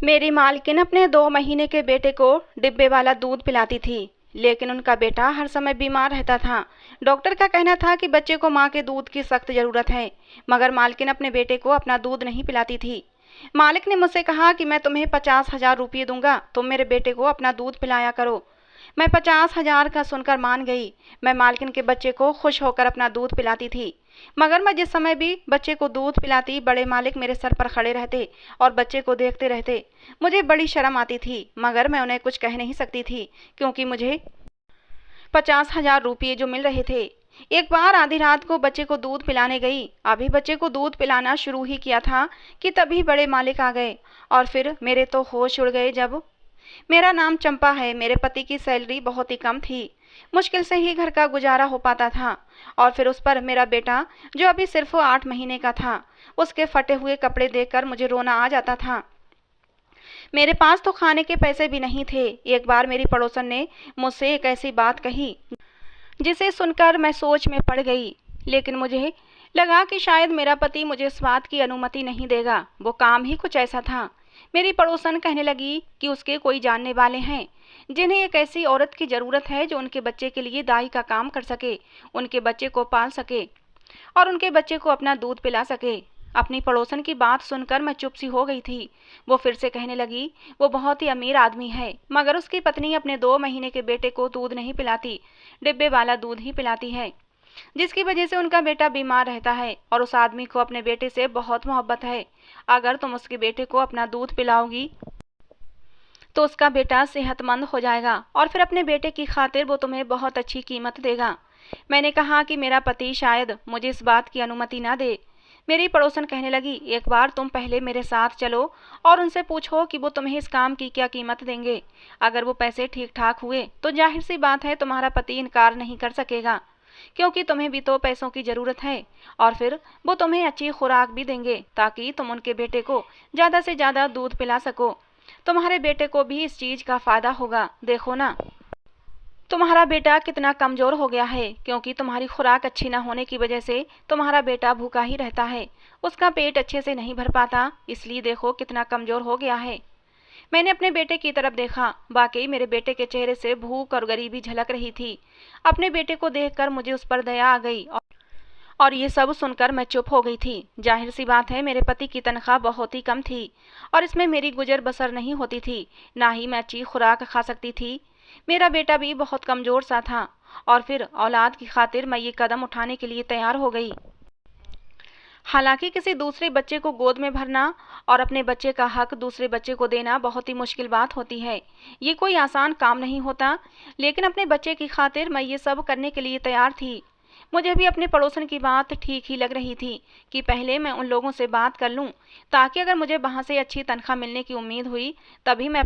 मेरी मालकिन अपने 2 महीने के बेटे को डिब्बे वाला दूध पिलाती थी, लेकिन उनका बेटा हर समय बीमार रहता था। डॉक्टर का कहना था कि बच्चे को माँ के दूध की सख्त ज़रूरत है, मगर मालकिन अपने बेटे को अपना दूध नहीं पिलाती थी। मालिक ने मुझसे कहा कि मैं तुम्हें 50,000 रुपये दूंगा, तुम मेरे बेटे को अपना दूध पिलाया करो। मैं 50,000 का सुनकर मान गई। मैं मालकिन के बच्चे को खुश होकर अपना दूध पिलाती थी, मगर मैं जिस समय भी बच्चे को दूध पिलाती, बड़े मालिक मेरे सर पर खड़े रहते और बच्चे को देखते रहते। मुझे बड़ी शर्म आती थी, मगर मैं उन्हें कुछ कह नहीं सकती थी, क्योंकि मुझे 50,000 रुपये जो मिल रहे थे। एक बार आधी रात को बच्चे को दूध पिलाने गई। अभी बच्चे को दूध पिलाना शुरू ही किया था कि तभी बड़े मालिक आ गए, और फिर मेरे तो होश उड़ गए। जब मेरा नाम चंपा है, मेरे पति की सैलरी बहुत ही कम थी, मुश्किल से ही घर का गुजारा हो पाता था, और फिर उस पर मेरा बेटा जो अभी सिर्फ 8 महीने का था, उसके फटे हुए कपड़े देखकर मुझे रोना आ जाता था। मेरे पास तो खाने के पैसे भी नहीं थे। एक बार मेरी पड़ोसन ने मुझसे एक ऐसी बात कही जिसे सुनकर मैं सोच में पड़ गई, लेकिन मुझे लगा कि शायद मेरा पति मुझे इस बात की अनुमति नहीं देगा। वो काम ही कुछ ऐसा था। मेरी पड़ोसन कहने लगी कि उसके कोई जानने वाले हैं जिन्हें एक ऐसी औरत की ज़रूरत है जो उनके बच्चे के लिए दाई का काम कर सके, उनके बच्चे को पाल सके और उनके बच्चे को अपना दूध पिला सके। अपनी पड़ोसन की बात सुनकर मैं चुप सी हो गई थी। वो फिर से कहने लगी, वो बहुत ही अमीर आदमी है, मगर उसकी पत्नी अपने 2 महीने के बेटे को दूध नहीं पिलाती, डिब्बे वाला दूध ही पिलाती है, जिसकी वजह से उनका बेटा बीमार रहता है। और उस आदमी को अपने बेटे से बहुत मोहब्बत है। अगर तुम उसके बेटे को अपना दूध पिलाओगी तो उसका बेटा सेहतमंद हो जाएगा, और फिर अपने बेटे की खातिर वो तुम्हें बहुत अच्छी कीमत देगा। मैंने कहा कि मेरा पति शायद मुझे इस बात की अनुमति ना दे। मेरी पड़ोसन कहने लगी, एक बार तुम पहले मेरे साथ चलो और उनसे पूछो कि वो तुम्हें इस काम की क्या कीमत देंगे। अगर वो पैसे ठीक ठाक हुए तो जाहिर सी बात है तुम्हारा पति इनकार नहीं कर सकेगा, क्योंकि तुम्हें भी तो पैसों की ज़रूरत है। और फिर वो तुम्हें अच्छी खुराक भी देंगे ताकि तुम उनके बेटे को ज़्यादा से ज़्यादा दूध पिला सको। तुम्हारे बेटे को भी इस चीज़ का फ़ायदा होगा। देखो ना, तुम्हारा बेटा कितना कमज़ोर हो गया है, क्योंकि तुम्हारी खुराक अच्छी न होने की वजह से तुम्हारा बेटा भूखा ही रहता है, उसका पेट अच्छे से नहीं भर पाता, इसलिए देखो कितना कमज़ोर हो गया है। मैंने अपने बेटे की तरफ देखा। वाकई मेरे बेटे के चेहरे से भूख और गरीबी झलक रही थी। अपने बेटे को देखकर मुझे उस पर दया आ गई, और ये सब सुनकर मैं चुप हो गई थी। जाहिर सी बात है, मेरे पति की तनख्वाह बहुत ही कम थी और इसमें मेरी गुजर बसर नहीं होती थी, ना ही मैं अच्छी खुराक खा सकती थी। मेरा बेटा भी बहुत कमज़ोर सा था, और फिर औलाद की खातिर मैं ये कदम उठाने के लिए तैयार हो गई। हालांकि किसी दूसरे बच्चे को गोद में भरना और अपने बच्चे का हक दूसरे बच्चे को देना बहुत ही मुश्किल बात होती है। ये कोई आसान काम नहीं होता, लेकिन अपने बच्चे की खातिर मैं ये सब करने के लिए तैयार थी। मुझे भी अपने पड़ोसन की बात ठीक ही लग रही थी कि पहले मैं उन लोगों से बात कर लूं, ताकि अगर मुझे वहाँ से अच्छी तनख्वाह मिलने की उम्मीद हुई तभी मैं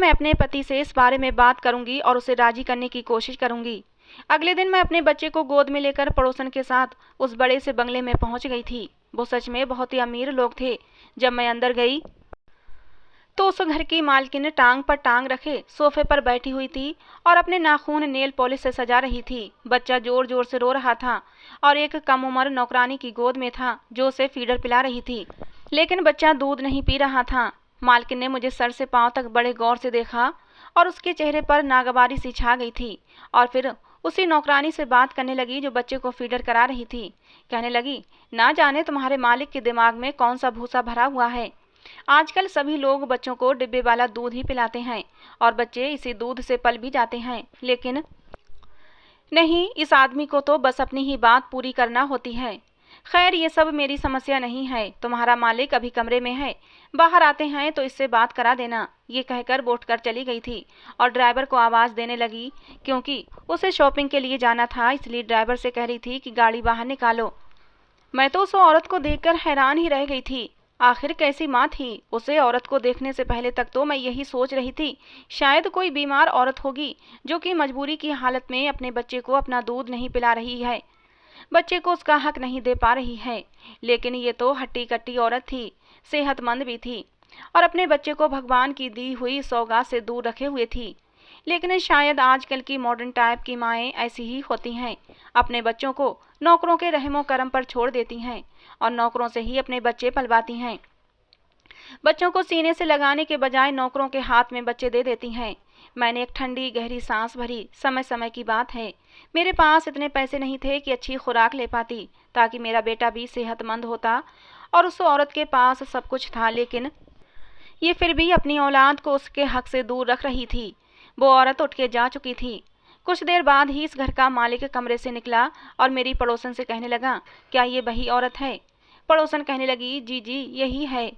अपने पति से इस बारे में बात करूंगी और उसे राजी करने की कोशिश करूंगी। अगले दिन मैं अपने बच्चे को गोद में लेकर पड़ोसन के साथ उस बड़े से बंगले में पहुंच गई थी। वो सच में बहुत ही अमीर लोग थे। जब मैं अंदर गई तो उस घर की मालकिन टांग पर टांग रखे सोफे पर बैठी हुई थी और अपने नाखून नेल पॉलिश से सजा रही थी। बच्चा जोर जोर से रो रहा था और एक कम उम्र नौकरानी की गोद में था जो उसे फीडर पिला रही थी, लेकिन बच्चा दूध नहीं पी रहा था। मालकिन ने मुझे सर से पांव तक बड़े गौर से देखा और उसके चेहरे पर नागवारी सी छा गई थी, और फिर उसी नौकरानी से बात करने लगी जो बच्चे को फीडर करा रही थी। कहने लगी, ना जाने तुम्हारे मालिक के दिमाग में कौन सा भूसा भरा हुआ है। आजकल सभी लोग बच्चों को डिब्बे वाला दूध ही पिलाते हैं और बच्चे इसी दूध से पल भी जाते हैं, लेकिन नहीं, इस आदमी को तो बस अपनी ही बात पूरी करना होती है। खैर, ये सब मेरी समस्या नहीं है। तुम्हारा मालिक अभी कमरे में है, बाहर आते हैं तो इससे बात करा देना। ये कहकर वो उठकर चली गई थी और ड्राइवर को आवाज़ देने लगी, क्योंकि उसे शॉपिंग के लिए जाना था, इसलिए ड्राइवर से कह रही थी कि गाड़ी बाहर निकालो। मैं तो उस औरत को देखकर हैरान ही रह गई थी। आखिर कैसी माँ थी। उसे औरत को देखने से पहले तक तो मैं यही सोच रही थी, शायद कोई बीमार औरत होगी जो कि मजबूरी की हालत में अपने बच्चे को अपना दूध नहीं पिला रही है, बच्चे को उसका हक नहीं दे पा रही है। लेकिन ये तो हट्टी कट्टी औरत थी, सेहतमंद भी थी और अपने बच्चे को भगवान की दी हुई सौगात से दूर रखे हुए थी। लेकिन शायद आजकल की मॉडर्न टाइप की माएँ ऐसी ही होती हैं, अपने बच्चों को नौकरों के रहमो करम पर छोड़ देती हैं और नौकरों से ही अपने बच्चे पलवाती हैं। बच्चों को सीने से लगाने के बजाय नौकरों के हाथ में बच्चे दे देती हैं। मैंने एक ठंडी गहरी सांस भरी। समय समय की बात है, मेरे पास इतने पैसे नहीं थे कि अच्छी खुराक ले पाती ताकि मेरा बेटा भी सेहतमंद होता, और उस औरत के पास सब कुछ था, लेकिन ये फिर भी अपनी औलाद को उसके हक से दूर रख रही थी। वो औरत उठ के जा चुकी थी। कुछ देर बाद ही इस घर का मालिक कमरे से निकला और मेरी पड़ोसन से कहने लगा, क्या ये वही औरत है? पड़ोसन कहने लगी, जी जी यही है।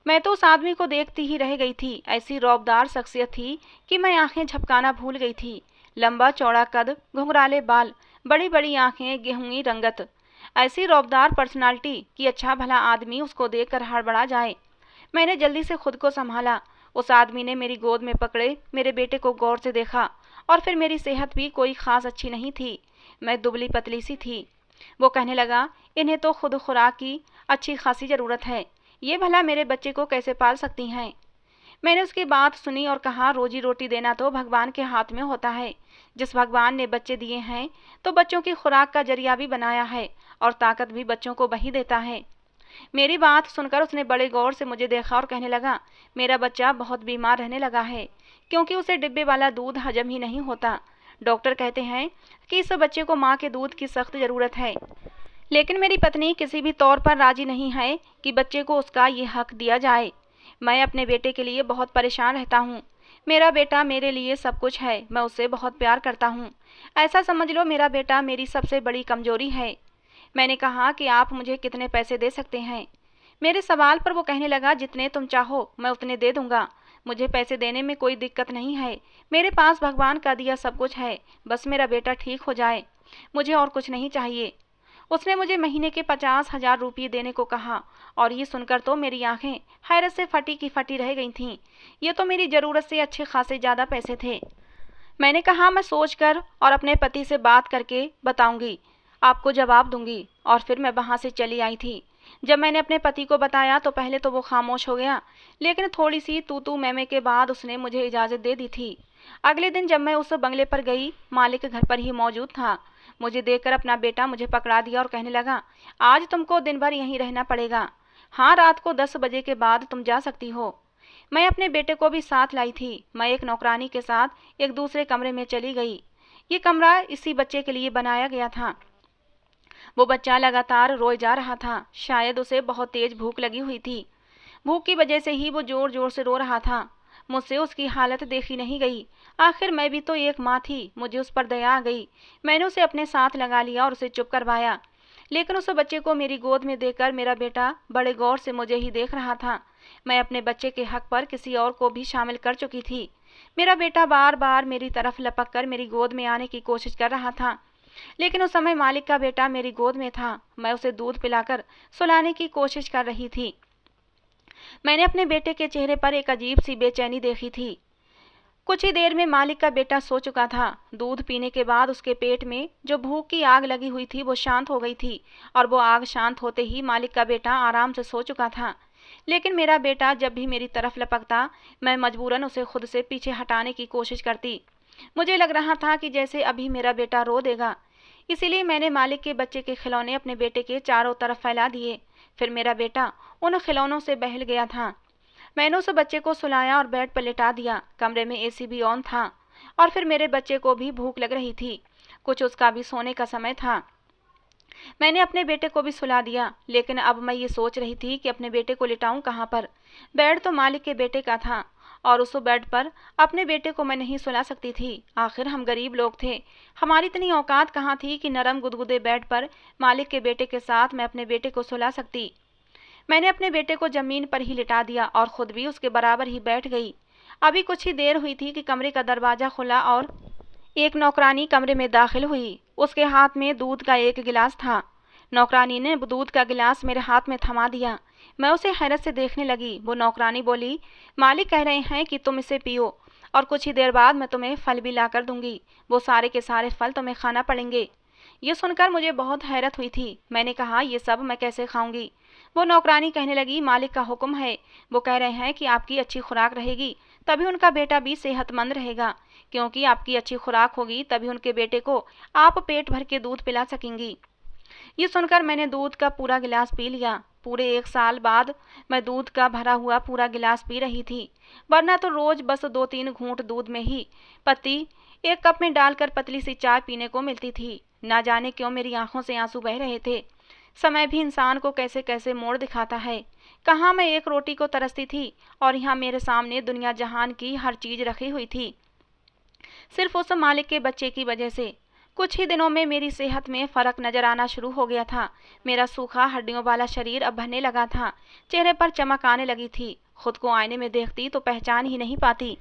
मैं तो उस आदमी को देखती ही रह गई थी। ऐसी रौबदार शख्सियत थी कि मैं आंखें झपकाना भूल गई थी। लंबा चौड़ा कद, घुंघराले बाल, बड़ी बड़ी आंखें, गेहूंगी रंगत। ऐसी रौबदार पर्सनालिटी कि अच्छा भला आदमी उसको देखकर हड़बड़ा जाए। मैंने जल्दी से खुद को संभाला। उस आदमी ने मेरी गोद में पकड़े मेरे बेटे को गौर से देखा, और फिर मेरी सेहत भी कोई खास अच्छी नहीं थी। मैं दुबली पतली सी थी। वो कहने लगा, इन्हें तो खुद खुराक की अच्छी खासी ज़रूरत है, ये भला मेरे बच्चे को कैसे पाल सकती हैं? मैंने उसकी बात सुनी और कहा, रोजी रोटी देना तो भगवान के हाथ में होता है। जिस भगवान ने बच्चे दिए हैं तो बच्चों की खुराक का जरिया भी बनाया है, और ताकत भी बच्चों को वही देता है। मेरी बात सुनकर उसने बड़े गौर से मुझे देखा और कहने लगा, मेरा बच्चा बहुत बीमार रहने लगा है, क्योंकि उसे डिब्बे वाला दूध हजम ही नहीं होता। डॉक्टर कहते हैं कि इस बच्चे को माँ के दूध की सख्त ज़रूरत है, लेकिन मेरी पत्नी किसी भी तौर पर राजी नहीं है कि बच्चे को उसका ये हक दिया जाए। मैं अपने बेटे के लिए बहुत परेशान रहता हूँ। मेरा बेटा मेरे लिए सब कुछ है, मैं उससे बहुत प्यार करता हूँ। ऐसा समझ लो मेरा बेटा मेरी सबसे बड़ी कमजोरी है। मैंने कहा कि आप मुझे कितने पैसे दे सकते हैं? मेरे सवाल पर वो कहने लगा, जितने तुम चाहो मैं उतने दे दूंगा। मुझे पैसे देने में कोई दिक्कत नहीं है। मेरे पास भगवान का दिया सब कुछ है, बस मेरा बेटा ठीक हो जाए, मुझे और कुछ नहीं चाहिए। उसने मुझे महीने के 50,000 रुपये देने को कहा, और ये सुनकर तो मेरी आंखें हैरत से फटी की फटी रह गई थीं। ये तो मेरी ज़रूरत से अच्छे खासे ज़्यादा पैसे थे। मैंने कहा, मैं सोचकर और अपने पति से बात करके बताऊंगी, आपको जवाब दूंगी। और फिर मैं वहाँ से चली आई थी। जब मैंने अपने पति को बताया तो पहले तो वो खामोश हो गया, लेकिन थोड़ी सी तू तू मैमे के बाद उसने मुझे इजाज़त दे दी थी। अगले दिन जब मैं उस बंगले पर गई, मालिक घर पर ही मौजूद था। मुझे देखकर अपना बेटा मुझे पकड़ा दिया और कहने लगा, आज तुमको दिन भर यहीं रहना पड़ेगा। हाँ, रात को 10 बजे के बाद तुम जा सकती हो। मैं अपने बेटे को भी साथ लाई थी। मैं एक नौकरानी के साथ एक दूसरे कमरे में चली गई। ये कमरा इसी बच्चे के लिए बनाया गया था। वो बच्चा लगातार रोए जा रहा था। शायद उसे बहुत तेज भूख लगी हुई थी। भूख की वजह से ही वो जोर जोर से रो रहा था। मुझसे उसकी हालत देखी नहीं गई। आखिर मैं भी तो एक माँ थी, मुझे उस पर दया आ गई। मैंने उसे अपने साथ लगा लिया और उसे चुप करवाया। लेकिन उस बच्चे को मेरी गोद में देकर मेरा बेटा बड़े गौर से मुझे ही देख रहा था। मैं अपने बच्चे के हक पर किसी और को भी शामिल कर चुकी थी। मेरा बेटा बार बार मेरी तरफ लपक कर मेरी गोद में आने की कोशिश कर रहा था, लेकिन उस समय मालिक का बेटा मेरी गोद में था। मैं उसे दूध पिलाकर सुलाने की कोशिश कर रही थी। मैंने अपने बेटे के चेहरे पर एक अजीब सी बेचैनी देखी थी। कुछ ही देर में मालिक का बेटा सो चुका था। दूध पीने के बाद उसके पेट में जो भूख की आग लगी हुई थी वो शांत हो गई थी, और वो आग शांत होते ही मालिक का बेटा आराम से सो चुका था। लेकिन मेरा बेटा जब भी मेरी तरफ लपकता, मैं मजबूरन उसे खुद से पीछे हटाने की कोशिश करती। मुझे लग रहा था कि जैसे अभी मेरा बेटा रो देगा। इसीलिए मैंने मालिक के बच्चे के खिलौने अपने बेटे के चारों तरफ फैला दिए। फिर मेरा बेटा उन खिलौनों से बहल गया था। मैंने उस बच्चे को सुलाया और बेड पर लिटा दिया। कमरे में एसी भी ऑन था, और फिर मेरे बच्चे को भी भूख लग रही थी। कुछ उसका भी सोने का समय था। मैंने अपने बेटे को भी सुला दिया, लेकिन अब मैं ये सोच रही थी कि अपने बेटे को लिटाऊं कहाँ पर। बेड तो मालिक के बेटे का था, और उस बेड पर अपने बेटे को मैं नहीं सुला सकती थी। आखिर हम गरीब लोग थे, हमारी इतनी औकात कहाँ थी कि नरम गुदगुदे बेड पर मालिक के बेटे के साथ मैं अपने बेटे को सुला सकती। मैंने अपने बेटे को जमीन पर ही लिटा दिया और खुद भी उसके बराबर ही बैठ गई। अभी कुछ ही देर हुई थी कि कमरे का दरवाज़ा खुला और एक नौकरानी कमरे में दाखिल हुई। उसके हाथ में दूध का एक गिलास था। नौकरानी ने दूध का गिलास मेरे हाथ में थमा दिया। मैं उसे हैरत से देखने लगी। वो नौकरानी बोली, मालिक कह रहे हैं कि तुम इसे पियो, और कुछ ही देर बाद मैं तुम्हें फल भी ला कर दूंगी। वो सारे के सारे फल तुम्हें खाना पड़ेंगे। ये सुनकर मुझे बहुत हैरत हुई थी। मैंने कहा, ये सब मैं कैसे खाऊंगी? वो नौकरानी कहने लगी, मालिक का हुक्म है। वो कह रहे हैं कि आपकी अच्छी खुराक रहेगी तभी उनका बेटा भी सेहतमंद रहेगा, क्योंकि आपकी अच्छी खुराक होगी तभी उनके बेटे को आप पेट भर के दूध पिला सकेंगी। ये सुनकर मैंने दूध का पूरा गिलास पी लिया। पूरे 1 साल बाद मैं दूध का भरा हुआ पूरा गिलास पी रही थी, वरना तो रोज बस 2-3 घूंट दूध में ही पत्ती 1 कप में डालकर पतली सी चाय पीने को मिलती थी। ना जाने क्यों मेरी आंखों से आंसू बह रहे थे। समय भी इंसान को कैसे कैसे मोड़ दिखाता है। कहाँ मैं एक रोटी को तरसती थी और यहाँ मेरे सामने दुनिया जहान की हर चीज रखी हुई थी, सिर्फ उस मालिक के बच्चे की वजह से। कुछ ही दिनों में मेरी सेहत में फर्क नजर आना शुरू हो गया था। मेरा सूखा हड्डियों वाला शरीर अब भरने लगा था, चेहरे पर चमक आने लगी थी। खुद को आईने में देखती तो पहचान ही नहीं पाती।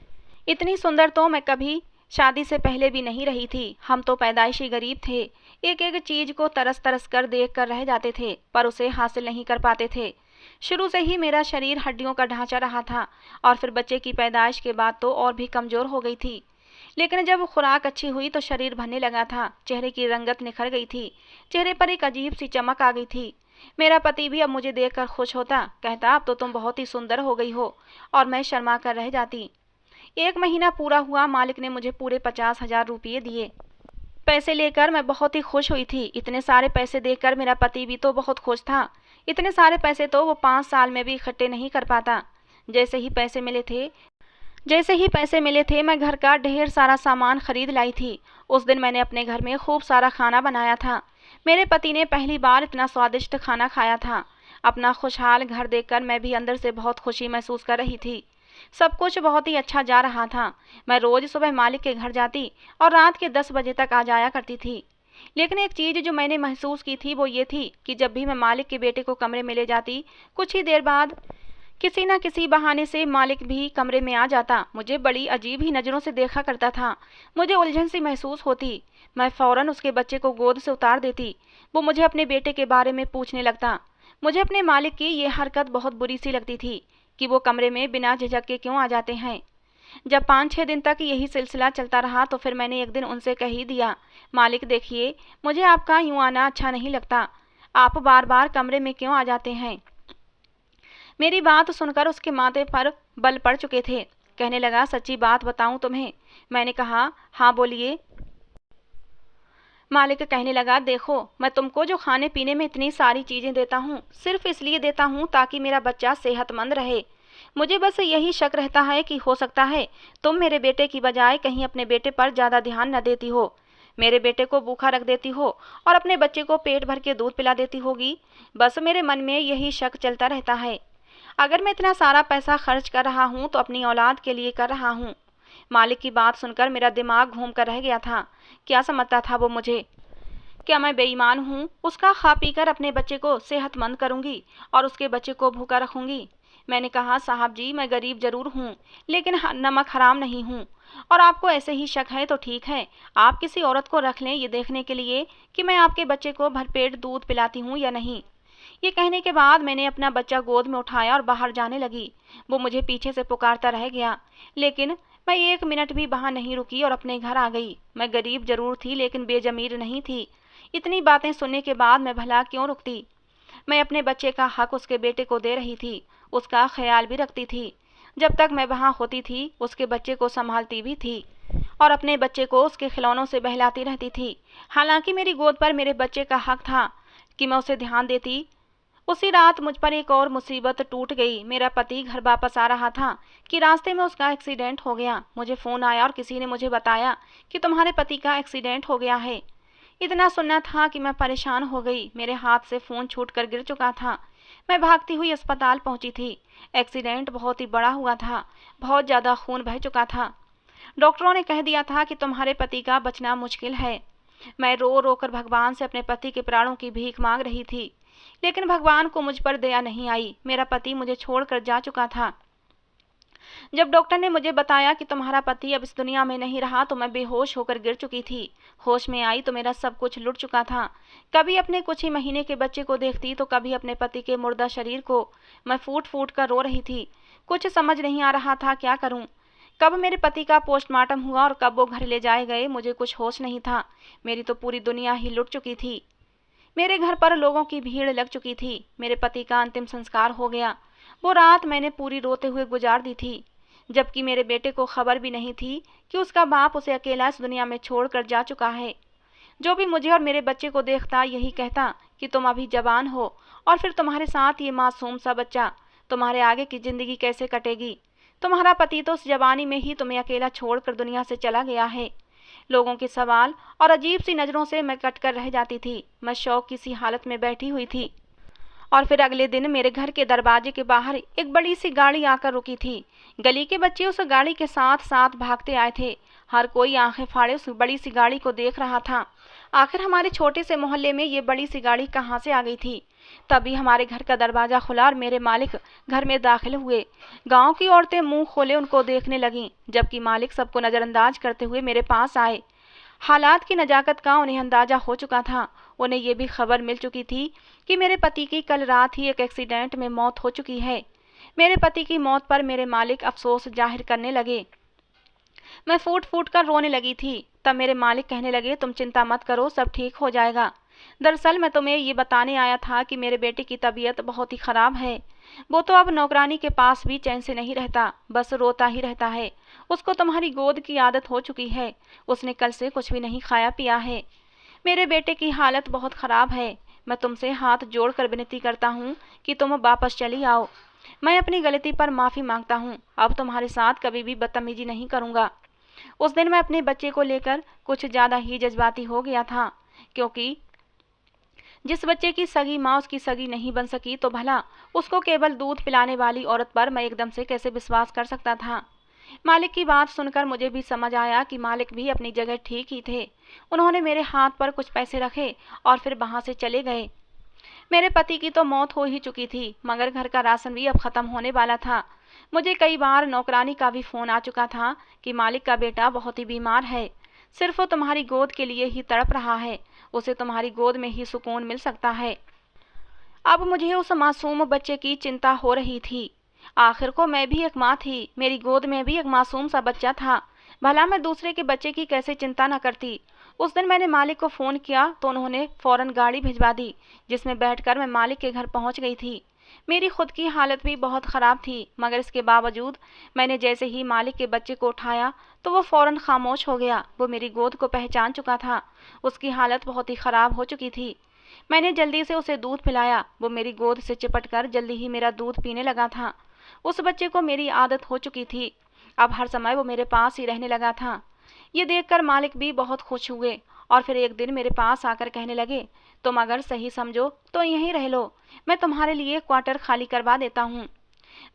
इतनी सुंदर तो मैं कभी शादी से पहले भी नहीं रही थी। हम तो पैदाइशी गरीब थे, एक एक चीज को तरस तरस कर देख कर रह जाते थे, पर उसे हासिल नहीं कर पाते थे। शुरू से ही मेरा शरीर हड्डियों का ढांचा रहा था और फिर बच्चे की पैदाइश के बाद तो और भी कमजोर हो गई थी। लेकिन जब खुराक अच्छी हुई तो शरीर भरने लगा था, चेहरे की रंगत निखर गई थी, चेहरे पर एक अजीब सी चमक आ गई थी। मेरा पति भी अब मुझे देखकर खुश होता, कहता अब तो तुम बहुत ही सुंदर हो गई हो, और मैं शर्मा कर रह जाती। 1 महीना पूरा हुआ, मालिक ने मुझे पूरे 50,000 रुपये दिए। पैसे लेकर मैं बहुत ही खुश हुई थी। इतने सारे पैसे देखकर मेरा पति भी तो बहुत खुश था। इतने सारे पैसे तो वो 5 साल में भी इकट्ठे नहीं कर पाता। जैसे ही पैसे मिले थे मैं घर का ढेर सारा सामान खरीद लाई थी। उस दिन मैंने अपने घर में खूब सारा खाना बनाया था। मेरे पति ने पहली बार इतना स्वादिष्ट खाना खाया था। अपना खुशहाल घर देखकर मैं भी अंदर से बहुत खुशी महसूस कर रही थी। सब कुछ बहुत ही अच्छा जा रहा था। मैं रोज सुबह मालिक के घर जाती और रात के 10 बजे तक आ जाया करती थी। लेकिन एक चीज जो मैंने महसूस की थी वो ये थी कि जब भी मैं मालिक के बेटे को कमरे में ले जाती, कुछ ही देर बाद किसी न किसी बहाने से मालिक भी कमरे में आ जाता। मुझे बड़ी अजीब ही नज़रों से देखा करता था। मुझे उलझन सी महसूस होती। मैं फौरन उसके बच्चे को गोद से उतार देती। वो मुझे अपने बेटे के बारे में पूछने लगता। मुझे अपने मालिक की ये हरकत बहुत बुरी सी लगती थी कि वो कमरे में बिना झिझक के क्यों आ जाते हैं। जब 5-6 दिन तक यही सिलसिला चलता रहा तो फिर मैंने एक दिन उनसे कह ही दिया, मालिक देखिए, मुझे आपका यूँ आना अच्छा नहीं लगता। आप बार बार कमरे में क्यों आ जाते हैं। मेरी बात सुनकर उसके माथे पर बल पड़ चुके थे। कहने लगा, सच्ची बात बताऊं तुम्हें। मैंने कहा, हाँ बोलिए। मालिक कहने लगा, देखो, मैं तुमको जो खाने पीने में इतनी सारी चीजें देता हूँ, सिर्फ इसलिए देता हूँ ताकि मेरा बच्चा सेहतमंद रहे। मुझे बस यही शक रहता है कि हो सकता है तुम मेरे बेटे की बजाय कहीं अपने बेटे पर ज्यादा ध्यान न देती हो, मेरे बेटे को भूखा रख देती हो और अपने बच्चे को पेट भर के दूध पिला देती होगी। बस मेरे मन में यही शक चलता रहता है। अगर मैं इतना सारा पैसा खर्च कर रहा हूँ तो अपनी औलाद के लिए कर रहा हूँ। मालिक की बात सुनकर मेरा दिमाग घूम कर रह गया था। क्या समझता था वो मुझे? क्या मैं बेईमान हूँ? उसका खा पी कर अपने बच्चे को सेहतमंद करूँगी और उसके बच्चे को भूखा रखूँगी। मैंने कहा, साहब जी, मैं गरीब जरूर हूँ लेकिन नमक हराम नहीं हूँ, और आपको ऐसे ही शक है तो ठीक है, आप किसी औरत को रख लें ये देखने के लिए कि मैं आपके बच्चे को भरपेट दूध पिलाती हूँ या नहीं। ये कहने के बाद मैंने अपना बच्चा गोद में उठाया और बाहर जाने लगी। वो मुझे पीछे से पुकारता रह गया, लेकिन मैं 1 मिनट भी वहां नहीं रुकी और अपने घर आ गई। मैं गरीब जरूर थी लेकिन बेजमीर नहीं थी। इतनी बातें सुनने के बाद मैं भला क्यों रुकती। मैं अपने बच्चे का हक उसके बेटे को दे रही थी, उसका ख्याल भी रखती थी। जब तक मैं वहां होती थी उसके बच्चे को संभालती भी थी और अपने बच्चे को उसके खिलौनों से बहलाती रहती थी। हालांकि मेरी गोद पर मेरे बच्चे का हक था कि मैं उसे ध्यान देती। उसी रात मुझ पर एक और मुसीबत टूट गई। मेरा पति घर वापस आ रहा था कि रास्ते में उसका एक्सीडेंट हो गया। मुझे फ़ोन आया और किसी ने मुझे बताया कि तुम्हारे पति का एक्सीडेंट हो गया है। इतना सुनना था कि मैं परेशान हो गई। मेरे हाथ से फ़ोन छूट कर गिर चुका था। मैं भागती हुई अस्पताल पहुंची थी। एक्सीडेंट बहुत ही बड़ा हुआ था, बहुत ज़्यादा खून बह चुका था। डॉक्टरों ने कह दिया था कि तुम्हारे पति का बचना मुश्किल है। मैं रो रो कर भगवान से अपने पति के प्राणों की भीख मांग रही थी, लेकिन भगवान को मुझ पर दया नहीं आई। मेरा पति मुझे छोड़कर जा चुका था। जब डॉक्टर ने मुझे बताया कि तुम्हारा पति अब इस दुनिया में नहीं रहा तो मैं बेहोश होकर गिर चुकी थी। होश में आई तो मेरा सब कुछ लुट चुका था। कभी अपने कुछ ही महीने के बच्चे को देखती तो कभी अपने पति के मुर्दा शरीर को। मैं फूट फूट कर रो रही थी। कुछ समझ नहीं आ रहा था क्या करूं। कब मेरे पति का पोस्टमार्टम हुआ और कब वो घर ले जाए गए, मुझे कुछ होश नहीं था। मेरी तो पूरी दुनिया ही लुट चुकी थी। मेरे घर पर लोगों की भीड़ लग चुकी थी। मेरे पति का अंतिम संस्कार हो गया। वो रात मैंने पूरी रोते हुए गुजार दी थी, जबकि मेरे बेटे को खबर भी नहीं थी कि उसका बाप उसे अकेला इस दुनिया में छोड़कर जा चुका है। जो भी मुझे और मेरे बच्चे को देखता यही कहता कि तुम अभी जवान हो और फिर तुम्हारे साथ ये मासूम सा बच्चा, तुम्हारे आगे की जिंदगी कैसे कटेगी? तुम्हारा पति तो उस जवानी में ही तुम्हें अकेला छोड़कर दुनिया से चला गया है। लोगों के सवाल और अजीब सी नजरों से मैं कट कर रह जाती थी। मैं शौक की सी हालत में बैठी हुई थी। और फिर अगले दिन मेरे घर के दरवाजे के बाहर एक बड़ी सी गाड़ी आकर रुकी थी। गली के बच्चे उस गाड़ी के साथ साथ भागते आए थे। हर कोई आंखें फाड़े उस बड़ी सी गाड़ी को देख रहा था। आखिर हमारे छोटे से मोहल्ले में ये बड़ी सी गाड़ी कहाँ से आ गई थी? तभी हमारे घर का दरवाजा खुला और मेरे मालिक घर में दाखिल हुए। गांव की औरतें मुंह खोले उनको देखने लगीं, जबकि मालिक सबको नजरअंदाज करते हुए मेरे पास आए। हालात की नजाकत का उन्हें अंदाजा हो चुका था। उन्हें ये भी खबर मिल चुकी थी कि मेरे पति की कल रात ही एक एक्सीडेंट में मौत हो चुकी है। मेरे पति की मौत पर मेरे मालिक अफसोस जाहिर करने लगे। मैं फूट फूट कर रोने लगी थी। तब मेरे मालिक कहने लगे, तुम चिंता मत करो, सब ठीक हो जाएगा। दरअसल मैं तुम्हें ये बताने आया था कि मेरे बेटे की तबीयत बहुत ही खराब है। वो तो अब नौकरानी के पास भी चैन से नहीं रहता, बस रोता ही रहता है। उसको तुम्हारी गोद की आदत हो चुकी है। उसने कल से कुछ भी नहीं खाया पिया है। मेरे बेटे की हालत बहुत खराब है। मैं तुमसे हाथ जोड़कर विनती करता हूँ कि तुम वापस चली आओ। मैं अपनी गलती पर माफ़ी मांगता हूँ। अब तुम्हारे साथ कभी भी बदतमीजी नहीं करूँगा। उस दिन मैं अपने बच्चे को लेकर कुछ ज़्यादा ही जज्बाती हो गया था, क्योंकि जिस बच्चे की सगी माँ उसकी सगी नहीं बन सकी तो भला उसको केवल दूध पिलाने वाली औरत पर मैं एकदम से कैसे विश्वास कर सकता था। मालिक की बात सुनकर मुझे भी समझ आया कि मालिक भी अपनी जगह ठीक ही थे। उन्होंने मेरे हाथ पर कुछ पैसे रखे और फिर वहां से चले गए। मेरे पति की तो मौत हो ही चुकी थी, मगर घर का राशन भी अब खत्म होने वाला था। मुझे कई बार नौकरानी का भी फोन आ चुका था कि मालिक का बेटा बहुत ही बीमार है, सिर्फ वो तुम्हारी गोद के लिए ही तड़प रहा है। उसे तुम्हारी गोद में ही सुकून मिल सकता है। अब मुझे उस मासूम बच्चे की चिंता हो रही थी। आखिर को मैं भी एक माँ थी, मेरी गोद में भी एक मासूम सा बच्चा था। भला मैं दूसरे के बच्चे की कैसे चिंता न करती। उस दिन मैंने मालिक को फ़ोन किया तो उन्होंने फ़ौरन गाड़ी भिजवा दी, जिसमें बैठकर मैं मालिक के घर पहुंच गई थी। मेरी खुद की हालत भी बहुत ख़राब थी, मगर इसके बावजूद मैंने जैसे ही मालिक के बच्चे को उठाया तो वो फ़ौरन खामोश हो गया। वो मेरी गोद को पहचान चुका था। उसकी हालत बहुत ही ख़राब हो चुकी थी। मैंने जल्दी से उसे दूध पिलाया। वो मेरी गोद से चिपटकर जल्दी ही मेरा दूध पीने लगा था। उस बच्चे को मेरी आदत हो चुकी थी। अब हर समय वो मेरे पास ही रहने लगा था। ये देखकर मालिक भी बहुत खुश हुए और फिर एक दिन मेरे पास आकर कहने लगे, तुम अगर सही समझो तो यहीं रह लो, मैं तुम्हारे लिए क्वार्टर खाली करवा देता हूँ।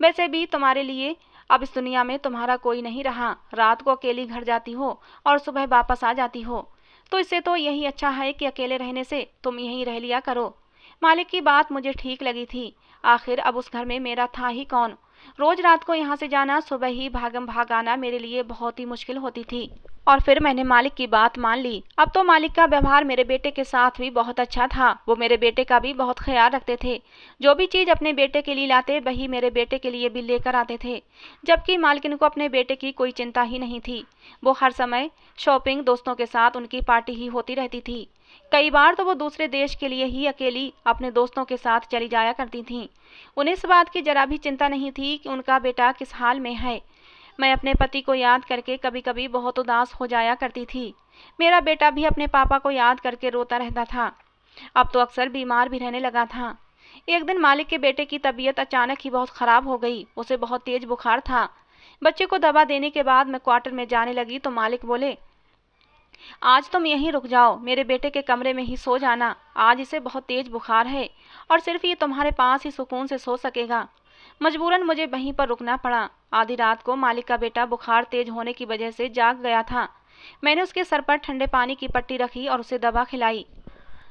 वैसे भी तुम्हारे लिए अब इस दुनिया में तुम्हारा कोई नहीं रहा। रात को अकेली घर जाती हो और सुबह वापस आ जाती हो, तो इससे तो यही अच्छा है कि अकेले रहने से तुम यहीं रह लिया करो। मालिक की बात मुझे ठीक लगी थी। आखिर अब उस घर में मेरा था ही कौन। रोज रात को यहाँ से जाना, सुबह ही भागम भाग आना मेरे लिए बहुत ही मुश्किल होती थी। और फिर मैंने मालिक की बात मान ली। अब तो मालिक का व्यवहार मेरे बेटे के साथ भी बहुत अच्छा था। वो मेरे बेटे का भी बहुत ख्याल रखते थे। जो भी चीज़ अपने बेटे के लिए लाते वही मेरे बेटे के लिए भी लेकर आते थे, जबकि मालकिन को अपने बेटे की कोई चिंता ही नहीं थी। वो हर समय शॉपिंग, दोस्तों के साथ उनकी पार्टी ही होती रहती थी। कई बार तो वो दूसरे देश के लिए ही अकेली अपने दोस्तों के साथ चली जाया करती थीं। उन्हें इस बात की जरा भी चिंता नहीं थी कि उनका बेटा किस हाल में है। मैं अपने पति को याद करके कभी कभी बहुत उदास हो जाया करती थी। मेरा बेटा भी अपने पापा को याद करके रोता रहता था। अब तो अक्सर बीमार भी रहने लगा था। एक दिन मालिक के बेटे की तबीयत अचानक ही बहुत ख़राब हो गई। उसे बहुत तेज बुखार था। बच्चे को दवा देने के बाद मैं क्वार्टर में जाने लगी तो मालिक बोले, आज तुम यहीं रुक जाओ, मेरे बेटे के कमरे में ही सो जाना। आज इसे बहुत तेज बुखार है और सिर्फ ये तुम्हारे पास ही सुकून से सो सकेगा। मजबूरन मुझे वहीं पर रुकना पड़ा। आधी रात को मालिक का बेटा बुखार तेज होने की वजह से जाग गया था। मैंने उसके सर पर ठंडे पानी की पट्टी रखी और उसे दवा खिलाई।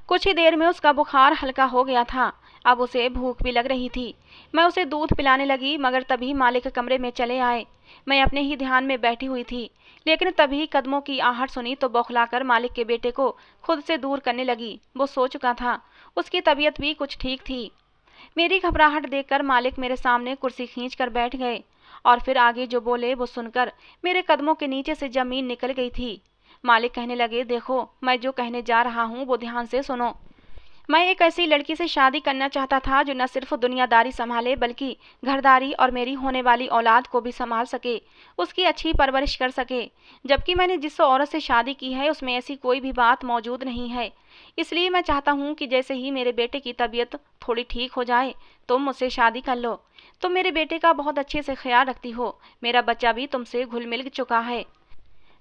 कुछ ही देर में उसका बुखार हल्का हो गया था। अब उसे भूख भी लग रही थी। मैं उसे दूध पिलाने लगी, मगर तभी मालिक कमरे में चले आए। मैं अपने ही ध्यान में बैठी हुई थी, लेकिन तभी कदमों की आहट सुनी तो बौखलाकर मालिक के बेटे को खुद से दूर करने लगी। वो सो चुका था। उसकी तबीयत भी कुछ ठीक थी। मेरी घबराहट देखकर मालिक मेरे सामने कुर्सी खींच कर बैठ गए और फिर आगे जो बोले वो सुनकर मेरे कदमों के नीचे से जमीन निकल गई थी। मालिक कहने लगे, देखो मैं जो कहने जा रहा हूँ वो ध्यान से सुनो। मैं एक ऐसी लड़की से शादी करना चाहता था जो न सिर्फ दुनियादारी संभाले बल्कि घरदारी और मेरी होने वाली औलाद को भी संभाल सके, उसकी अच्छी परवरिश कर सके। जबकि मैंने जिस औरत से शादी की है उसमें ऐसी कोई भी बात मौजूद नहीं है। इसलिए मैं चाहता हूँ कि जैसे ही मेरे बेटे की तबीयत थोड़ी ठीक हो जाए तुम मुझसे शादी कर लो। तुम मेरे बेटे का बहुत अच्छे से ख्याल रखती हो, मेरा बच्चा भी तुमसे घुल मिल चुका है।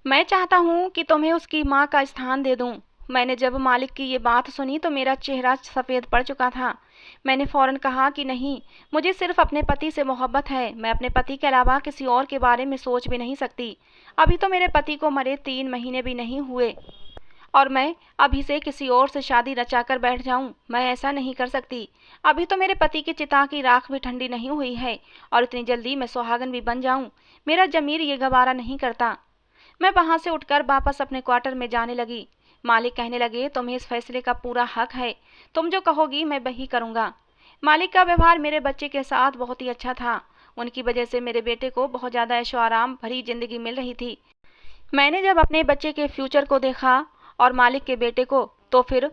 मैं चाहता हूँ कि तुम्हें उसकी माँ का स्थान दे दूँ। मैंने जब मालिक की ये बात सुनी तो मेरा चेहरा सफ़ेद पड़ चुका था। मैंने फौरन कहा कि नहीं, मुझे सिर्फ अपने पति से मोहब्बत है। मैं अपने पति के अलावा किसी और के बारे में सोच भी नहीं सकती। अभी तो मेरे पति को मरे 3 महीने भी नहीं हुए और मैं अभी से किसी और से शादी रचाकर बैठ जाऊं। मैं ऐसा नहीं कर सकती। अभी तो मेरे पति की चिता की राख भी ठंडी नहीं हुई है और इतनी जल्दी मैं सुहागन भी बन जाऊं, मेरा जमीर ये गवारा नहीं करता। मैं वहां से उठकर वापस अपने क्वार्टर में जाने लगी। मालिक कहने लगे, तुम्हें इस फैसले का पूरा हक है, तुम जो कहोगी मैं वही करूंगा। मालिक का व्यवहार मेरे बच्चे के साथ बहुत ही अच्छा था। उनकी वजह से मेरे बेटे को बहुत ज़्यादा ऐशो आराम भरी जिंदगी मिल रही थी। मैंने जब अपने बच्चे के फ्यूचर को देखा और मालिक के बेटे को, तो फिर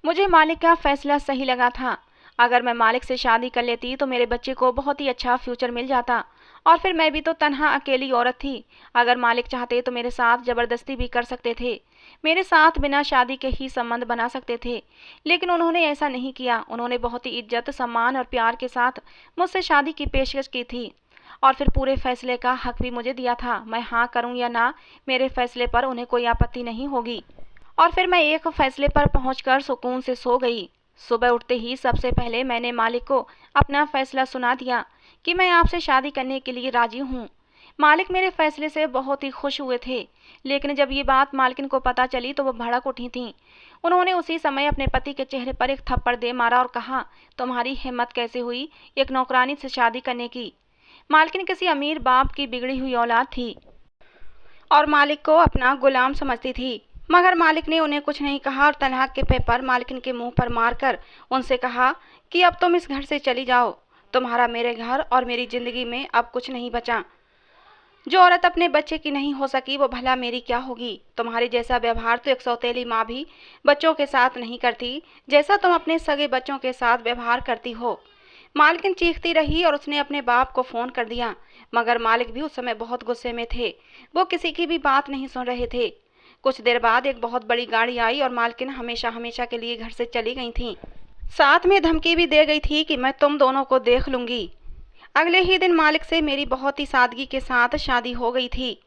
मुझे मालिक का फैसला सही लगा था। अगर मैं मालिक से शादी कर लेती तो मेरे बच्चे को बहुत ही अच्छा फ्यूचर मिल जाता और फिर मैं भी तो तन्हा अकेली औरत थी। अगर मालिक चाहते तो मेरे साथ ज़बरदस्ती भी कर सकते थे, मेरे साथ बिना शादी के ही संबंध बना सकते थे, लेकिन उन्होंने ऐसा नहीं किया। उन्होंने बहुत ही इज्जत, सम्मान और प्यार के साथ मुझसे शादी की पेशकश की थी और फिर पूरे फैसले का हक भी मुझे दिया था। मैं हाँ करूँ या ना, मेरे फैसले पर उन्हें कोई आपत्ति नहीं होगी। और फिर मैं एक फैसले पर पहुंचकर सुकून से सो गई। सुबह उठते ही सबसे पहले मैंने मालिक को अपना फैसला सुना दिया कि मैं आपसे शादी करने के लिए राजी हूँ। मालिक मेरे फैसले से बहुत ही खुश हुए थे, लेकिन जब ये बात मालकिन को पता चली तो वो भड़क उठी थीं। उन्होंने उसी समय अपने पति के चेहरे पर एक थप्पड़ दे मारा और कहा, तुम्हारी हिम्मत कैसे हुई एक नौकरानी से शादी करने की। मालकिन किसी अमीर बाप की बिगड़ी हुई औलाद थी और मालिक को अपना गुलाम समझती थी। मगर मालिक ने उन्हें कुछ नहीं कहा और तलाक के पेपर मालकिन के मुंह पर मारकर उनसे कहा कि अब तुम इस घर से चली जाओ। तुम्हारा मेरे घर और मेरी जिंदगी में अब कुछ नहीं बचा। जो औरत अपने बच्चे की नहीं हो सकी वो भला मेरी क्या होगी। तुम्हारे जैसा व्यवहार तो एक सौतेली माँ भी बच्चों के साथ नहीं करती, जैसा तुम अपने सगे बच्चों के साथ व्यवहार करती हो। मालकिन चीखती रही और उसने अपने बाप को फ़ोन कर दिया, मगर मालिक भी उस समय बहुत गुस्से में थे। वो किसी की भी बात नहीं सुन रहे थे। कुछ देर बाद एक बहुत बड़ी गाड़ी आई और मालकिन हमेशा हमेशा के लिए घर से चली गई थीं। साथ में धमकी भी दे गई थी कि मैं तुम दोनों को देख लूँगी। अगले ही दिन मालिक से मेरी बहुत ही सादगी के साथ शादी हो गई थी।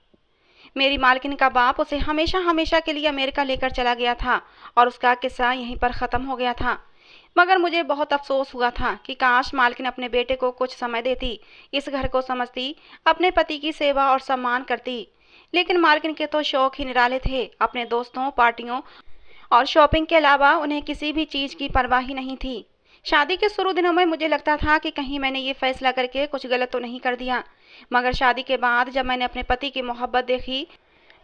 मेरी मालकिन का बाप उसे हमेशा हमेशा के लिए अमेरिका लेकर चला गया था और उसका किस्सा यहीं पर ख़त्म हो गया था। मगर मुझे बहुत अफसोस हुआ था कि काश मालकिन अपने बेटे को कुछ समय देती, इस घर को समझती, अपने पति की सेवा और सम्मान करती। लेकिन मालकिन के तो शौक ही निराले थे। अपने दोस्तों, पार्टियों और शॉपिंग के अलावा उन्हें किसी भी चीज़ की परवाह ही नहीं थी। शादी के शुरू दिनों में मुझे लगता था कि कहीं मैंने ये फैसला करके कुछ गलत तो नहीं कर दिया, मगर शादी के बाद जब मैंने अपने पति की मोहब्बत देखी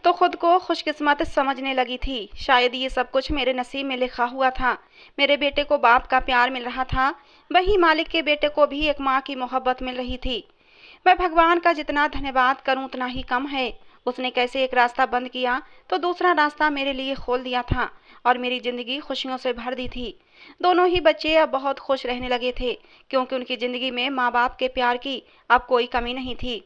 तो खुद को खुशकिस्मत समझने लगी थी। शायद ये सब कुछ मेरे नसीब में लिखा हुआ था। मेरे बेटे को बाप का प्यार मिल रहा था, वहीं मालिक के बेटे को भी एक माँ की मोहब्बत मिल रही थी। मैं भगवान का जितना धन्यवाद करूं उतना ही कम है। उसने कैसे एक रास्ता बंद किया तो दूसरा रास्ता मेरे लिए खोल दिया था और मेरी ज़िंदगी खुशियों से भर दी थी। दोनों ही बच्चे अब बहुत खुश रहने लगे थे, क्योंकि उनकी ज़िंदगी में माँ बाप के प्यार की अब कोई कमी नहीं थी।